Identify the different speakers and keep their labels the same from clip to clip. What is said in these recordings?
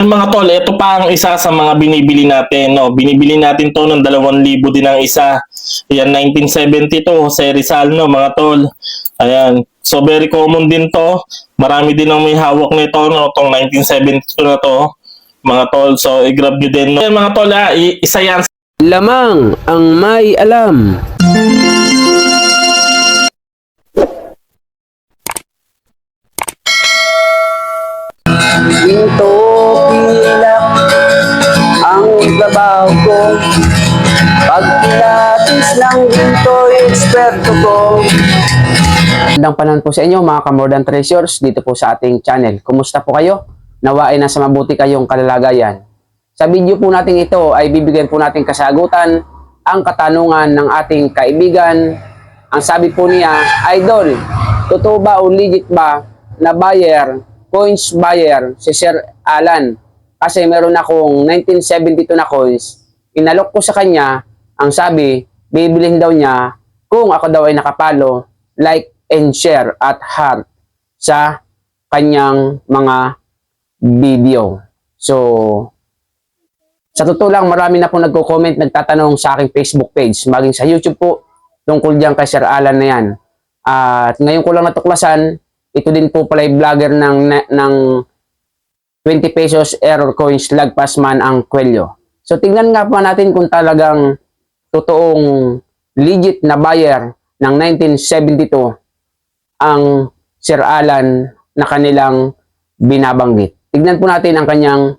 Speaker 1: Mga tol, ito pa ang isa sa mga binibili natin. No? Binibili natin to ng 2,000 din ang isa. Ayan, 1972, Jose Rizal, no, mga tol. Ayan. So, very common din to. Marami din ang may hawak nito, no, itong 1972 na to, mga tol. So, i-grab nyo din. No? Ayan, mga tol, isa yan.
Speaker 2: Lamang ang may alam. Ginto pilak ang ibabaw ko, pag pilatis ng ginto eksperto ko. Magandang panahon po sa inyo mga ka-More Than Treasures dito po sa ating channel. Kumusta po kayo? Nawa ay nasa mabuti kayong kalalagayan. Sa video po natin ito ay bibigyan po natin kasagutan ang katanungan ng ating kaibigan. Ang sabi po niya, Idol, totoo ba o legit ba na buyer, coins buyer si Sir Alan? Kasi meron akong 1972 na coins, inalok ko sa kanya, ang sabi, bibilhin daw niya kung ako daw ay nakapalo, like and share at heart sa kanyang mga video. So, sa totoo lang, marami na po nagko-comment, nagtatanong sa aking Facebook page, maging sa YouTube po, tungkol diyan kay Sir Alan na yan. At ngayon ko lang natuklasan, ito din po pala yung vlogger ng 20 pesos error coins, lagpas man ang kwelyo. So tingnan nga pa natin kung talagang totoong legit na buyer ng 1972 ang Sir Alan na kanilang binabanggit. Tignan po natin ang kanyang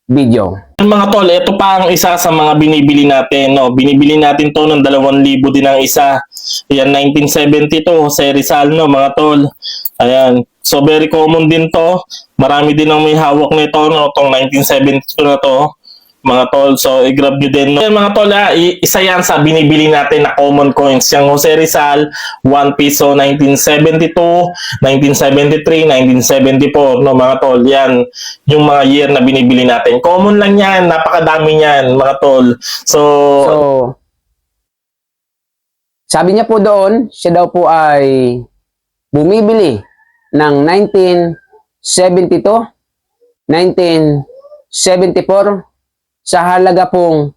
Speaker 2: video.
Speaker 1: Mga tol, ito pa ang isa sa mga binibili natin. No? Binibili natin to ng 2,000 din ang isa. Ayan, 1972, Jose Rizal, no, mga tol. Ayan. So, very common din to. Marami din ang may hawak nito, no, itong 1972 na to, mga tol. So, i-grab nyo din. No? Ayan, mga tol, isa yan sa binibili natin na common coins. Yung Jose Rizal, 1 peso, 1972, 1973, 1974, no, mga tol. Yan, yung mga year na binibili natin. Common lang yan. Napakadami yan, mga tol. So,
Speaker 2: sabi niya po doon, siya daw po ay bumibili ng 1972, 1974 sa halaga pong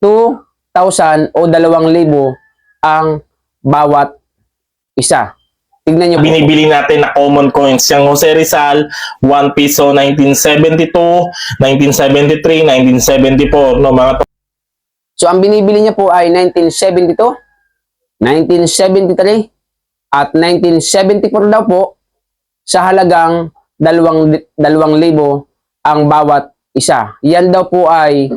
Speaker 2: 2,000 o 2,000 ang bawat isa. Tignan niyo po.
Speaker 1: Binibili natin na common coins. Yung Jose Rizal, 1 peso, 1972, 1973, 1974, no, mga tol.
Speaker 2: So, ang binibili niya po ay 1972, 1973, at 1974 daw po sa halagang 2,000 ang bawat isa. Yan daw po ay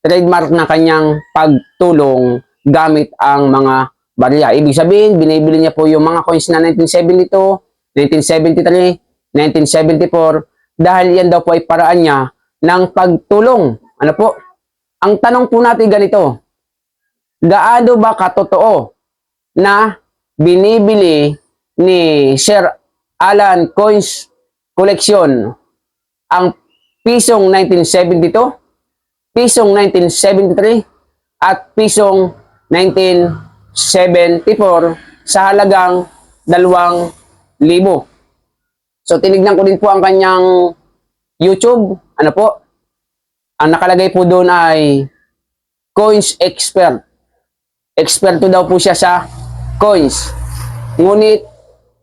Speaker 2: trademark na kanyang pagtulong gamit ang mga barya. Ibig sabihin, binibili niya po yung mga coins na 1972, 1973, 1974 dahil yan daw po ay paraan niya ng pagtulong. Ano po? Ang tanong po natin ganito, gaano ba katotoo na binibili ni Sir Alan Coins Collection ang pisong 1972, pisong 1973, at pisong 1974 sa halagang 2,000. So tinignan ko din po ang kanyang YouTube. Ano po? Ang nakalagay po doon ay Coins Expert. Eksperto daw po siya sa coins. Ngunit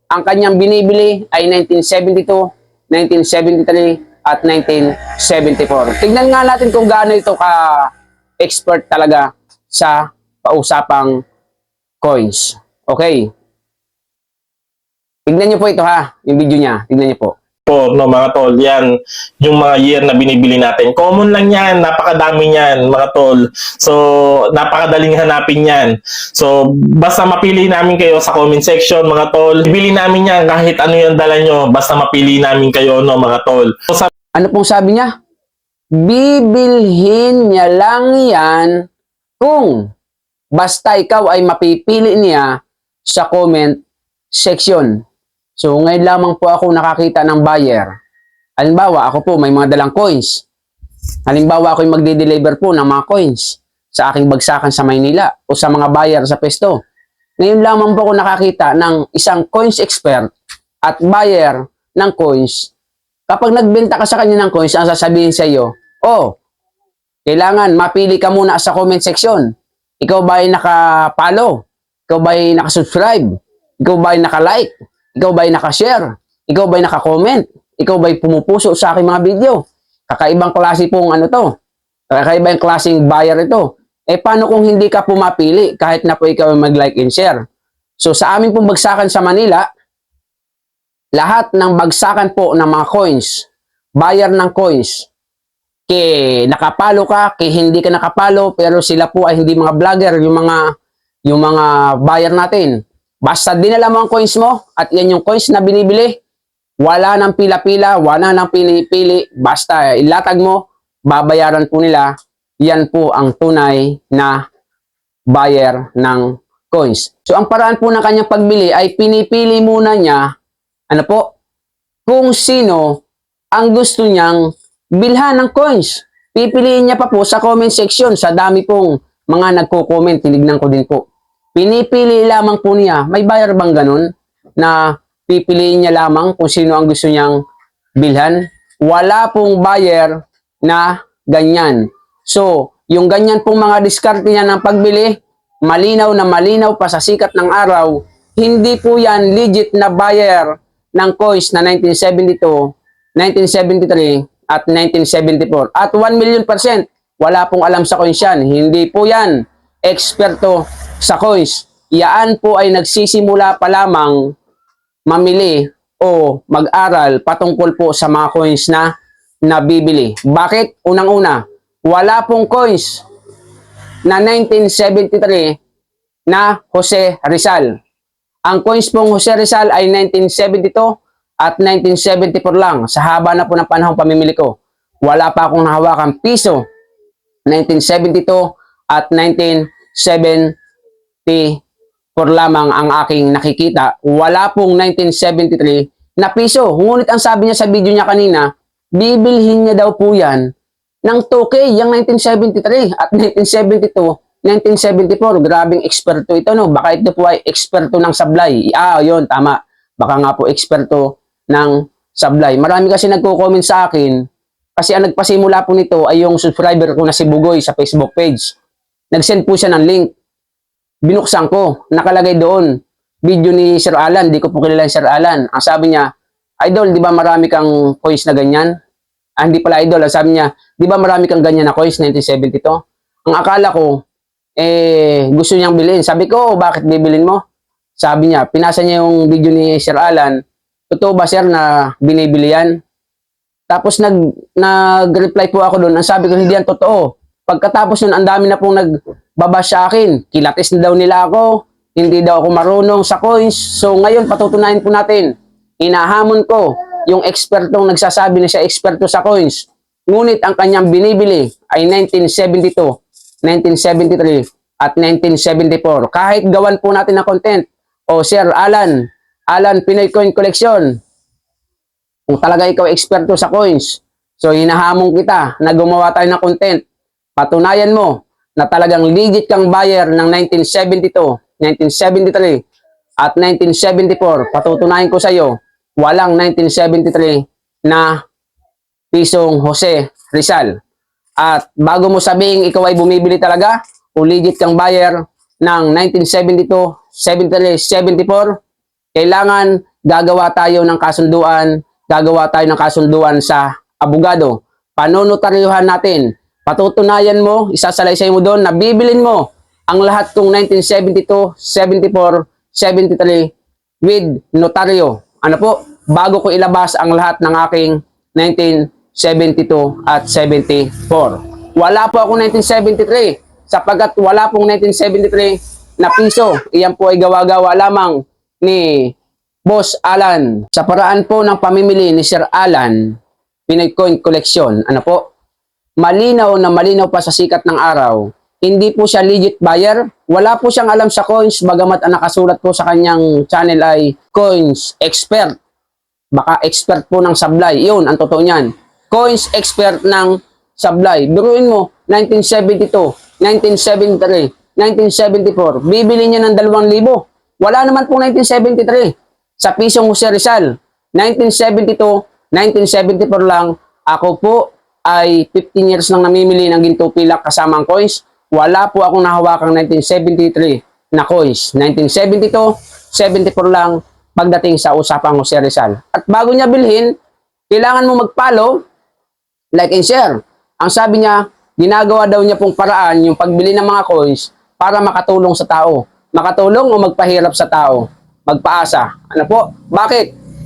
Speaker 2: ang kanyang binibili ay 1972, 1973, at 1974. Tignan nga natin kung gaano ito ka-expert talaga sa pausapang coins. Okay. Tignan niyo po ito ha, yung video niya. Tignan niyo po.
Speaker 1: No, mga tol, yan yung mga year na binibili natin. Common lang yan, napakadami yan, mga tol. So, napakadaling hanapin yan. So, basta mapili namin kayo sa comment section, mga tol. Bili namin yan kahit ano yung dala nyo, basta mapili namin kayo, no, mga tol. So,
Speaker 2: ano pong sabi niya? Bibilhin niya lang yan kung basta ikaw ay mapipili niya sa comment section. So, ngayon lamang po ako nakakita ng buyer. Halimbawa, ako po may mga dalang coins. Halimbawa, ako yung magde-deliver po ng mga coins sa aking bagsakan sa Maynila o sa mga buyer sa pesto. Ngayon lamang po ako nakakita ng isang coins expert at buyer ng coins Kapag nagbenta ka sa kanya ng coins, ang sasabihin sa iyo, oh, kailangan mapili ka muna sa comment section. Ikaw ba ay naka-follow? Ikaw ba ay naka-subscribe? Ikaw ba ay naka-like? Ikaw ba ay naka-share? Ikaw ba ay naka-comment? Ikaw ba ay pumupuso sa aking mga video? Kakaibang klase pong ano to. Kakaibang klaseng buyer ito. Eh paano kung hindi ka pumapili kahit na po ikaw ay mag-like and share? So sa amin pong bagsakan sa Manila, lahat ng bagsakan po ng mga coins, buyer ng coins, nakapalo ka, hindi ka nakapalo, pero sila po ay hindi mga vlogger, yung mga buyer natin. Basta dinala mo ang coins mo at yan yung coins na binibili, wala nang pila-pila, wala nang pinipili, basta ilatag mo, babayaran po nila, yan po ang tunay na buyer ng coins. So ang paraan po ng kanyang pagbili ay pinipili muna niya, ano po, kung sino ang gusto niyang bilhan ng coins. Pipiliin niya pa po sa comment section, sa dami pong mga nagko-comment, tinignan ko din po. Pinipili lamang po niya, may buyer bang ganun na pipiliin niya lamang kung sino ang gusto niyang bilhan? Wala pong buyer na ganyan. So, yung ganyan pong mga diskarte niya ng pagbili, malinaw na malinaw pa sa sikat ng araw, hindi po yan legit na buyer ng coins na 1972, 1973, at 1974. At 1 million %, wala pong alam sa coins yan. Hindi po yan eksperto sa coins. Yaan po ay nagsisimula pa lamang mamili o mag-aral patungkol po sa mga coins na nabibili. Bakit? Unang-una, wala pong coins na 1973 na Jose Rizal. Ang coins pong Jose Rizal ay 1972 at 1974 lang. Sa haba na po ng panahong pamimili ko, wala pa akong nahawakang piso 1972 at 1974 lamang ang aking nakikita. Wala pong 1973 na piso. Ngunit ang sabi niya sa video niya kanina, bibilhin niya daw po yan ng 2K, yung 1973 at 1972, 1974. Grabing eksperto ito, no? Baka ito po ay eksperto ng sablay. Yun, tama. Baka nga po eksperto ng sablay. Marami kasi nagko-comment sa akin kasi ang nagpasimula po nito ay yung subscriber ko na si Bugoy sa Facebook page. Nag-send po siya ng link. Binuksan ko. Nakalagay doon, video ni Sir Alan. Di ko po kilala yung Sir Alan. Ang sabi niya, Idol, di ba marami kang coins na ganyan? Hindi pala Idol. Ang sabi niya, di ba marami kang ganyan na coins 1972? Ang akala ko, gusto niyang bilhin. Sabi ko, bakit bibilin mo? Sabi niya, pinasa niya yung video ni Sir Alan. Totoo ba, sir, na binibili yan? Tapos nag-reply po ako doon. Ang sabi ko, hindi yan totoo. Pagkatapos nun, ang dami na pong nagbabash sa akin. Kilatis na daw nila ako. Hindi daw ako marunong sa coins. So ngayon, patutunayan po natin. Inahamon ko yung ekspertong nagsasabi na siya eksperto sa coins. Ngunit ang kanyang binibili ay 1972. 1973 at 1974. Kahit gawan po natin ng content. O Sir Alan Pinoy Coin Collection, kung talaga ikaw eksperto sa coins, so hinahamon kita na gumawa tayo ng content. Patunayan mo na talagang legit kang buyer ng 1972, 1973 at 1974. Patutunayan ko sa iyo, walang 1973 na pisong Jose Rizal. At bago mo sabihin ikaw ay bumibili talaga o legit kang buyer ng 1972, 73, 74, kailangan gagawa tayo ng kasunduan sa abogado. Panonotaryuhan natin. Patutunayan mo, isasalaysay mo doon na bibilin mo ang lahat kong 1972, 74, 73 with notaryo. Ano po? Bago ko ilabas ang lahat ng aking 1972 at 74. Wala po ako 1973 sapagkat wala pong 1973 na piso. Iyan po ay gawa-gawa lamang ni Boss Alan. Sa paraan po ng pamimili ni Sir Alan, Pinoy Coin Collection, ano po? Malinaw na malinaw pa sa sikat ng araw. Hindi po siya legit buyer. Wala po siyang alam sa coins bagamat ang nakasulat po sa kanyang channel ay Coins Expert. Baka expert po ng sablay. Yun, ang totoo niyan. Coins expert ng sablay. Biruin mo, 1972, 1973, 1974. Bibili niya ng 2,000. Wala naman po 1973. Sa pisong Jose Rizal. 1972 1974 lang. Ako po ay 15 years nang namimili ng ginto pilak kasamang coins. Wala po akong nahawakang 1973 na coins. 1972, 74 lang pagdating sa usapang Jose Rizal. At bago niya bilhin, kailangan mo mag-follow, like and share. Ang sabi niya, ginagawa daw niya pong paraan yung pagbili ng mga coins para makatulong sa tao. Makatulong o magpahirap sa tao. Magpaasa. Ano po? Bakit?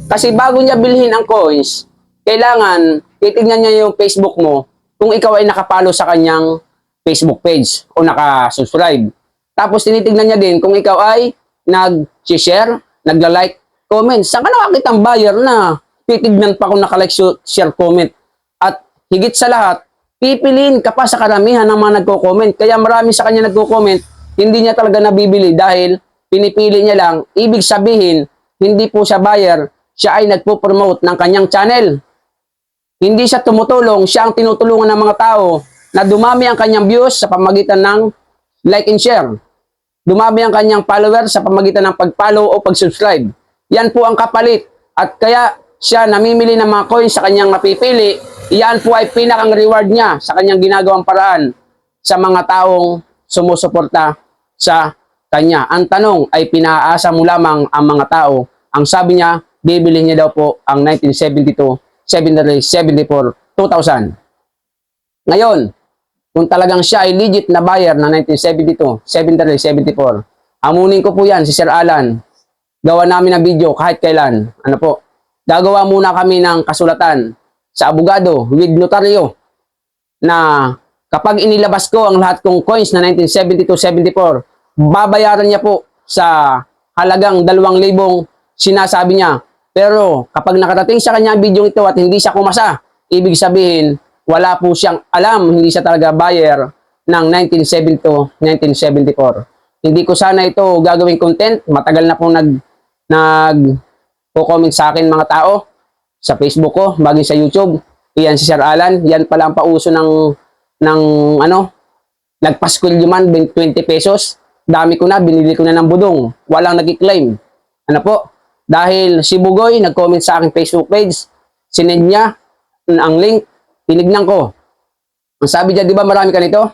Speaker 2: Kasi bago niya bilhin ang coins, kailangan titignan niya yung Facebook mo kung ikaw ay nakapalo sa kanyang Facebook page o nakasubscribe. Tapos tinitignan niya din kung ikaw ay nag-share, nagla-like, comment. Saan ka nakakita ang buyer na titignan pa kung naka-like, share, comment? At higit sa lahat, pipiliin ka pa sa karamihan ng mga nagko-comment. Kaya marami sa kanya nagko-comment, hindi niya talaga nabibili dahil pinipili niya lang. Ibig sabihin, hindi po siya buyer, siya ay nagpo-promote ng kanyang channel. Hindi siya tumutulong, siya ang tinutulungan ng mga tao na dumami ang kanyang views sa pamagitan ng like and share. Dumami ang kanyang followers sa pamagitan ng pag-follow o pag-subscribe. Yan po ang kapalit. At kaya siya namimili ng mga coins sa kanyang napipili. Yan po ay pinakang reward niya sa kanyang ginagawang paraan sa mga taong sumusuporta sa kanya. Ang tanong ay pinaasa mo lamang ang mga tao. Ang sabi niya, bibili niya daw po ang 1972, 73, 74, 2000. Ngayon, kung talagang siya ay legit na buyer na 1972, 73, 74, amunin ko po yan si Sir Alan. Gawa namin ng video kahit kailan. Ano po? Gagawa muna kami ng kasulatan sa abogado with notaryo na kapag inilabas ko ang lahat kong coins na 1972, 74, babayaran niya po sa halagang 2,000 sinasabi niya. Pero kapag nakarating sa kanya ang video ito at hindi siya kumasa, ibig sabihin, wala po siyang alam, hindi siya talaga buyer ng 1972, 1974. Hindi ko sana ito gagawing content. Matagal na pong nag-comment sa akin mga tao sa Facebook ko, bagay sa YouTube. Iyan si Sir Alan. Yan pala ang pauso ng nagpaskul yuman, 20 pesos. Dami ko na, binili ko na ng budong. Walang nag-claim. Ano po? Dahil si Bugoy nag-comment sa aking Facebook page, sinend niya ang link, tinignan ko. Ang sabi niya, di ba marami ka nito?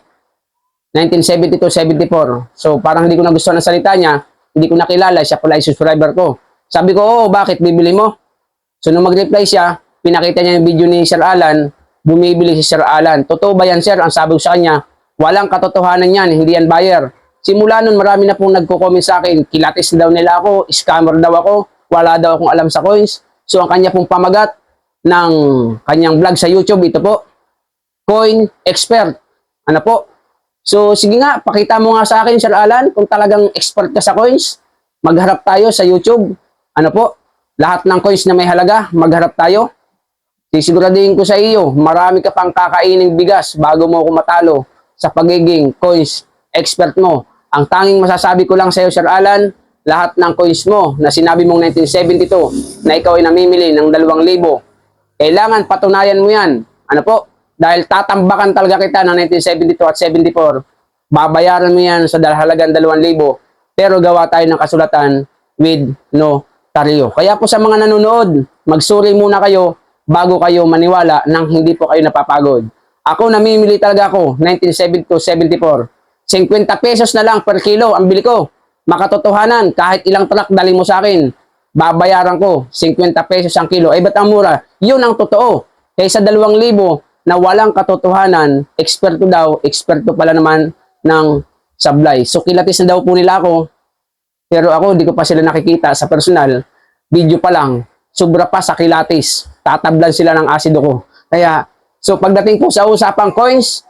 Speaker 2: 1972, 74. So parang hindi ko nagustuhan ang salita niya, hindi ko nakilala, siya pala ay subscriber ko. Sabi ko, oo, bakit bibili mo? So nung mag-reply siya, pinakita niya yung video ni Sir Alan, bumibili si Sir Alan. Totoo ba yan, sir? Ang sabi ko sa kanya, walang katotohanan yan, hindi yan buyer. Simula nun, marami na pong nagko-comment sa akin, kilatis daw nila ako, scammer daw ako, wala daw akong alam sa coins. So ang kanya pong pamagat ng kanyang vlog sa YouTube, ito po, Coin Expert. Ano po? So sige nga, pakita mo nga sa akin, Sir Alan, kung talagang expert ka sa coins, magharap tayo sa YouTube. Ano po? Lahat ng coins na may halaga, magharap tayo. Sisiguraduhin ko sa iyo, marami ka pang kakaining bigas bago mo ako matalo sa pagiging coins expert mo. Ang tanging masasabi ko lang sa iyo, Sir Alan, lahat ng coins mo na sinabi mong 1972 na ikaw ay namimili ng 2,000, kailangan patunayan mo yan. Ano po? Dahil tatambakan talaga kita ng 1972 at 74, babayaran mo yan sa halagang 2,000, pero gawa tayo ng kasulatan with notaryo. Kaya po sa mga nanonood, magsuri muna kayo bago kayo maniwala nang hindi po kayo napapagod. Ako namimili talaga ako, 1972, 74. 50 pesos na lang per kilo ang bili ko. Makatotohanan, kahit ilang truck dali mo sa akin, babayaran ko 50 pesos ang kilo. Eh, ba't ang mura? Yun ang totoo. Kaysa 2,000 na walang katotohanan, eksperto daw, eksperto pala naman ng sablay. So, kilatis na daw po nila ako, pero ako, di ko pa sila nakikita sa personal. Video pa lang, sobra pa sa kilatis. Tatablan sila ng asido ko. Kaya, so pagdating po sa usapang coins,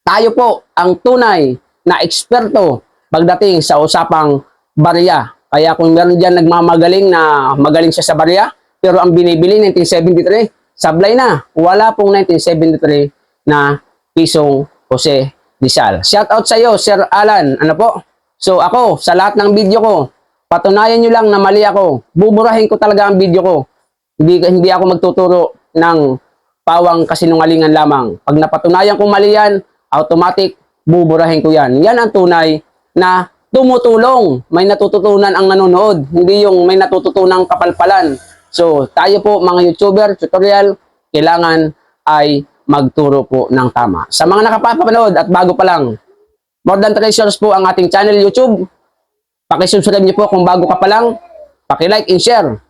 Speaker 2: tayo po ang tunay na eksperto pagdating sa usapang barya. Kaya kung meron dyan nagmamagaling na magaling siya sa barya, pero ang binibili 1973, sablay na. Wala pong 1973 na pisong Jose Rizal. Shout out sa iyo, Sir Alan. Ano po? So ako, sa lahat ng video ko, patunayan nyo lang na mali ako. Buburahin ko talaga ang video ko. Hindi ako magtuturo ng pawang kasinungalingan lamang. Pag napatunayan kong mali yan, automatic, buburahin ko yan. Yan ang tunay na tumutulong. May natututunan ang nanonood. Hindi yung may natututunang kapalpalan So, tayo po mga YouTuber, tutorial, kailangan ay magturo po ng tama. Sa mga nakapapanood at bago pa lang, More Than Treasures po ang ating channel YouTube. Pakisubscribe niyo po kung bago ka pa lang. Paki-like and share.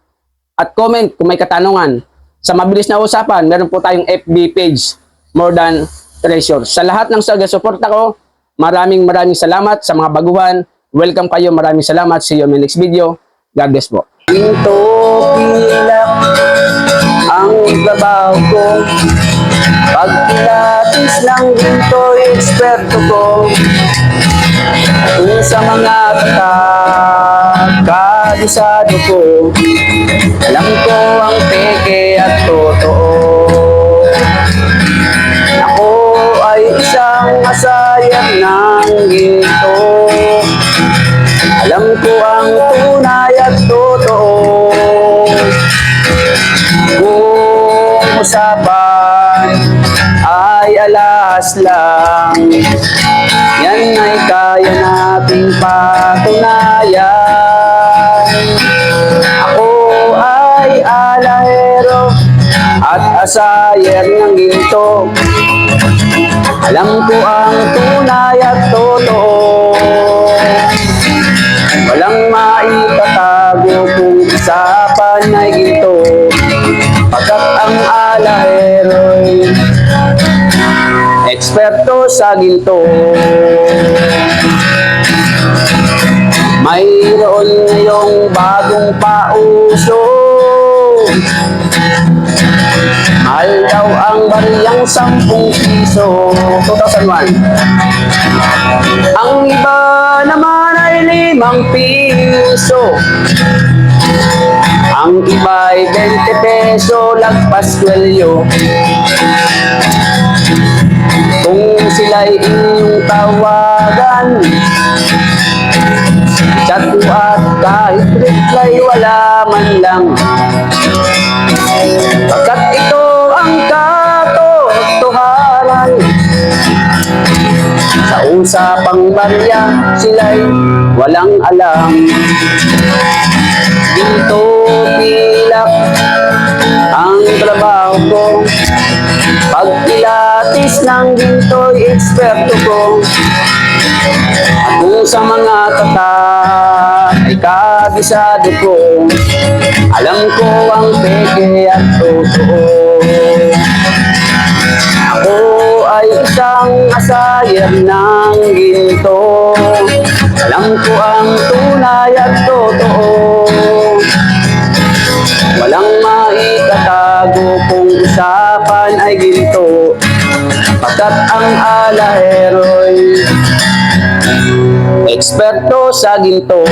Speaker 2: At comment kung may katanungan. Sa mabilis na usapan, meron po tayong FB page, More Than Treasures. Sa lahat ng suporta ko, maraming salamat. Sa mga baguhan, welcome kayo. Maraming salamat. See you in my next video. God bless po. Ito pilak ang trabaho ko. Pag pilates ng ginto, eksperto ko. Kung sa mga kabisado ko, alam ko ang peke at totoo. Ako ay isang masayang ng ginto. Alam ko ang tunay at totoo. Kung usapan ay alas lang, yan ay kaya nating patunayan. Ako ay alahero at asayer ng ginto. Alam ko ang tunay at totoo. Walang maitatago kung usapan ay ginto. Pagkat ang alahero'y eksperto sa ginto. Mayroon ngayong bagong pauso. Mahal daw ang bariyang 10 piso. 2001. Ang iba naman ay 5 piso. Ang iba ay 20 peso, lagpas kwelyo. Kung sila'y inyong tawagan, chat mo at kahit reply wala man lang. Pagkat ito ang katotohanan. Sa usapang barya, sila'y walang alam. Dito pilak ang trabaho ko. Pag pilates ng ginto'y eksperto ko. At kung sa mga tatak ay kabisado ko, alam ko ang peke at totoo. Ako ay isang asayer ng ginto. Alam ko ang tunay at totoo. Walang maitatago kung usapan ay ginto. Pagkat ang alahero'y eksperto sa ginto.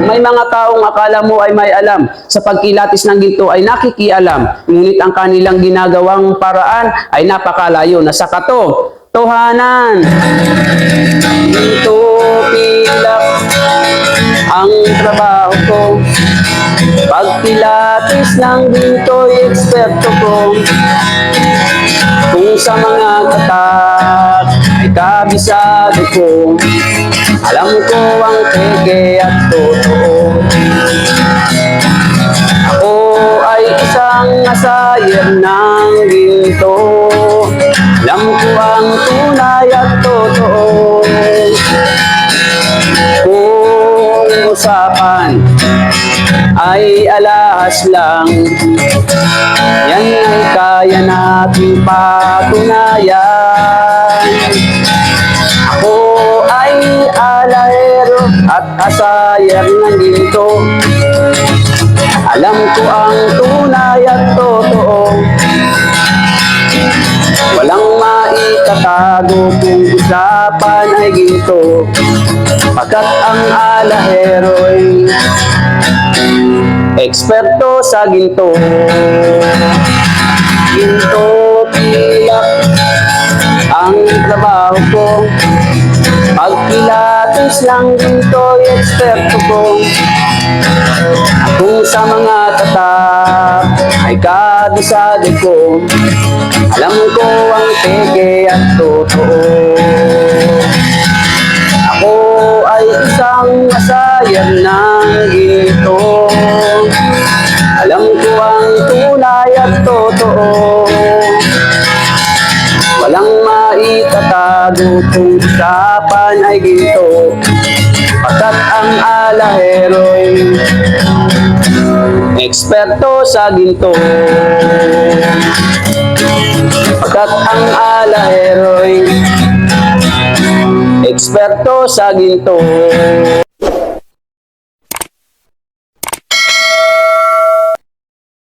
Speaker 2: May mga taong akala mo ay may alam. Sa pagkilatis ng ginto ay nakikialam. Ngunit ang kanilang ginagawang paraan ay napakalayo na sa katotohanan. Ginto pilak ang trabaho ko. Pag pilates ng ginto'y eksperto ko. Kung sa mga katak ay kabisado ko, alam ko ang peke at totoo. Ako ay isang asayer ng ginto. Alam ko ang tunay at totoo. Kung usapan ay alahas lang, yan ay kaya nating patunayan. Ako ay alahero at asayer ng ginto. Alam ko ang tunay at totoo. Walang maitatago kung usapan ay ginto. Pagkat ang alahero'y eksperto sa ginto. Ginto pilak ang trabaho ko. Pag pilates lang ginto'y eksperto ko. Kung sa mga tatak ay kabisado ko, alam ko ang peke at totoo. Ako ay isang asayan ng ginto. Alam ko ang totoo. Walang maitatago kung usapan ay ginto, pagkat ang alahero'y eksperto sa ginto. Pagkat ang alahero'y eksperto sa ginto.